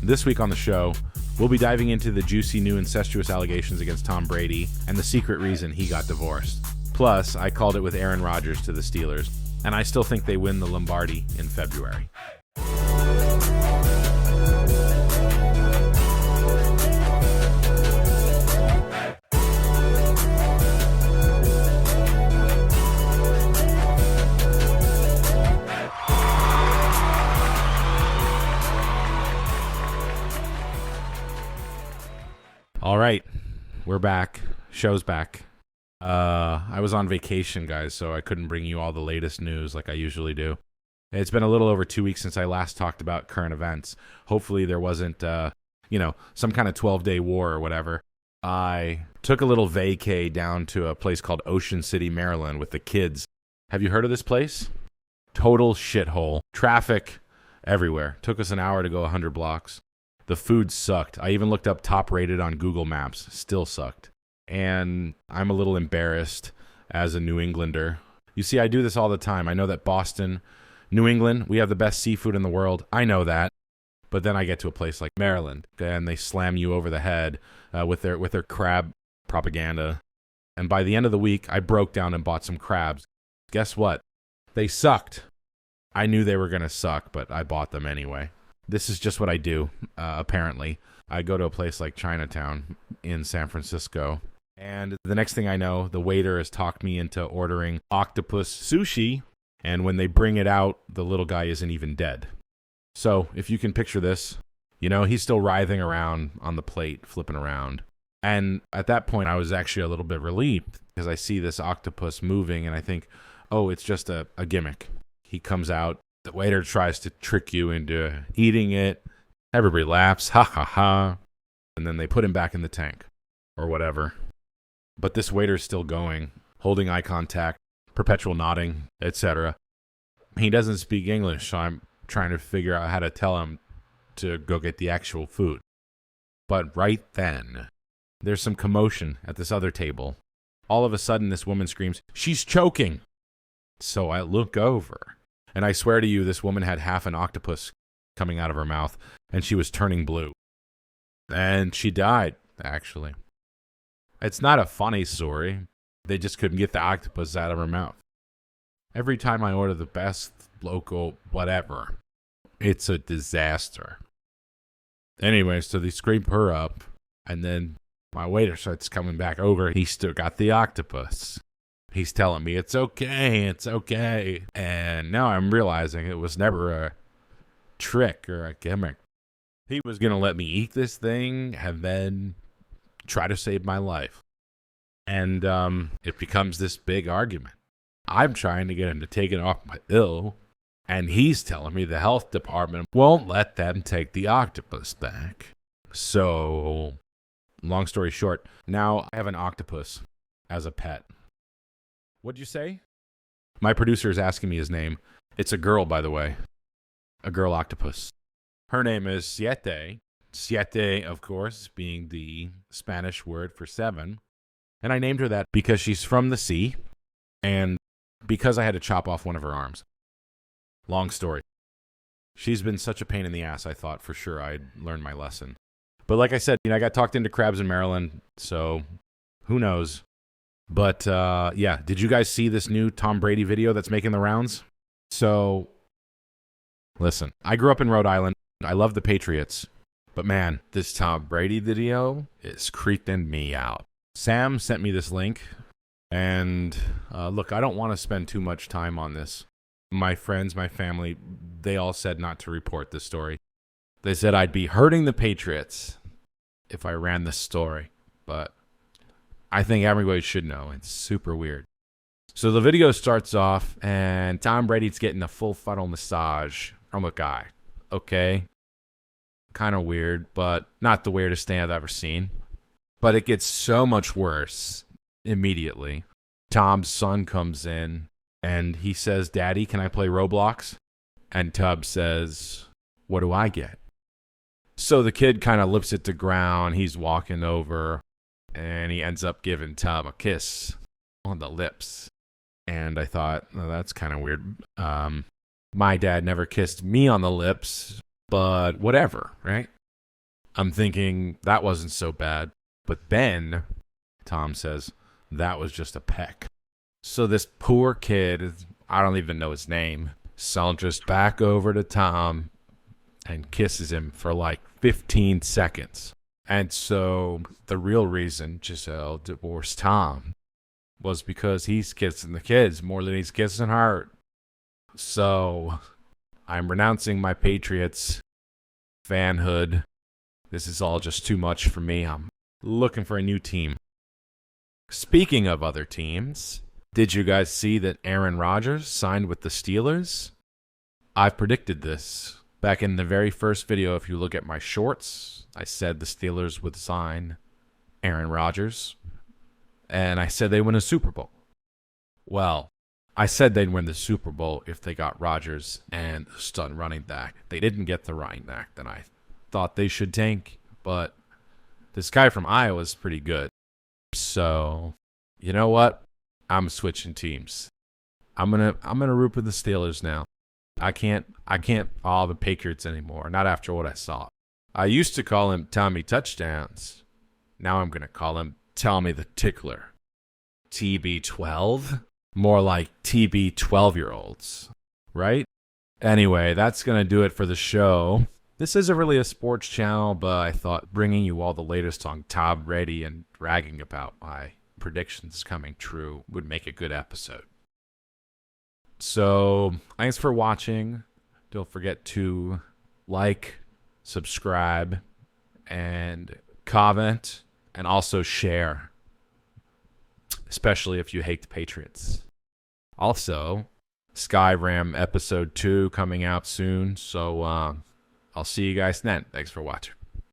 This week on the show, we'll be diving into the juicy new incestuous allegations against Tom Brady and the secret reason he got divorced. Plus, I called it with Aaron Rodgers to the Steelers, and I still think they win the Lombardi in February. All right, we're back. Show's back. I was on vacation, guys, so I couldn't bring you all the latest news like I usually do. It's been a little over 2 weeks since I last talked about current events. Hopefully there wasn't, some kind of 12-day war or whatever. I took a little vacay down to a place called Ocean City, Maryland with the kids. Have you heard of this place? Total shithole. Traffic everywhere. Took us an hour to go 100 blocks. The food sucked. I even looked up top rated on Google Maps. Still sucked. And I'm a little embarrassed as a New Englander. You see, I do this all the time. I know that Boston, New England, we have the best seafood in the world. I know that. But then I get to a place like Maryland, and they slam you over the head with their crab propaganda. And by the end of the week, I broke down and bought some crabs. Guess what? They sucked. I knew they were going to suck, but I bought them anyway. This is just what I do, apparently. I go to a place like Chinatown in San Francisco, and the next thing I know, the waiter has talked me into ordering Octopus sushi, and when they bring it out, the little guy isn't even dead. So, if you can picture this, he's still writhing around on the plate, flipping around. And at that point, I was actually a little bit relieved, because I see this octopus moving, and I think, oh, it's just a gimmick. He comes out. The waiter tries to trick you into eating it. Everybody laughs, ha ha ha. And then they put him back in the tank or whatever. But this waiter's still going, holding eye contact, perpetual nodding, etc. He doesn't speak English, so I'm trying to figure out how to tell him to go get the actual food. But right then, there's some commotion at this other table. All of a sudden, this woman screams, "She's choking!" So I look over. And I swear to you, this woman had half an octopus coming out of her mouth, and she was turning blue. And she died, actually. It's not a funny story. They just couldn't get the octopus out of her mouth. Every time I order the best local whatever, it's a disaster. Anyway, so they scrape her up, and then my waiter starts coming back over. He still got the octopus. He's telling me, it's okay. And now I'm realizing it was never a trick or a gimmick. He was going to let me eat this thing and then try to save my life. And it becomes this big argument. I'm trying to get him to take it off my bill, and he's telling me the health department won't let them take the octopus back. So, long story short, now I have an octopus as a pet. What'd you say? My producer is asking me his name. It's a girl, by the way. A girl octopus. Her name is Siete. Siete, of course, being the Spanish word for 7. And I named her that because she's from the sea and because I had to chop off one of her arms. Long story. She's been such a pain in the ass, I thought for sure I'd learned my lesson. But like I said, I got talked into crabs in Maryland, so who knows? But, did you guys see this new Tom Brady video that's making the rounds? So, listen, I grew up in Rhode Island. I love the Patriots. But, man, this Tom Brady video is creeping me out. Sam sent me this link. And, look, I don't want to spend too much time on this. My friends, my family, they all said not to report this story. They said I'd be hurting the Patriots if I ran this story. But I think everybody should know. It's super weird. So the video starts off, and Tom Brady's getting a full frontal massage from a guy. Okay. Kind of weird, but not the weirdest thing I've ever seen. But it gets so much worse immediately. Tom's son comes in, and he says, "Daddy, can I play Roblox?" And Tub says, "What do I get?" So the kid kind of lips it to ground. He's walking over, and he ends up giving Tub a kiss on the lips. And I thought, oh, that's kind of weird. My dad never kissed me on the lips, but whatever, right? I'm thinking that wasn't so bad. But then Tom says, that was just a peck. So this poor kid, I don't even know his name, saunters back over to Tom and kisses him for like 15 seconds. And so the real reason Giselle divorced Tom was because he's kissing the kids more than he's kissing her. So I'm renouncing my Patriots fanhood. This is all just too much for me. I'm looking for a new team. Speaking of other teams, did you guys see that Aaron Rodgers signed with the Steelers? I predicted this. Back in the very first video, if you look at my shorts, I said the Steelers would sign Aaron Rodgers. And I said they win a Super Bowl. Well, I said they'd win the Super Bowl if they got Rodgers and the stud running back. They didn't get the running back that I thought they should tank. But this guy from Iowa is pretty good. So, you know what? I'm switching teams. I'm gonna root for the Steelers now. I can't follow the Patriots anymore. Not after what I saw. I used to call him Tommy Touchdowns. Now I'm gonna call him Tommy the Tickler. TB12? More like TB 12-year-olds, right? Anyway, that's gonna do it for the show. This isn't really a sports channel, but I thought bringing you all the latest on Tom Brady and bragging about my predictions coming true would make a good episode. So, thanks for watching. Don't forget to like, subscribe, and comment, and also share, especially if you hate the Patriots. Also, Skyrim Episode 2 coming out soon, so I'll see you guys then. Thanks for watching.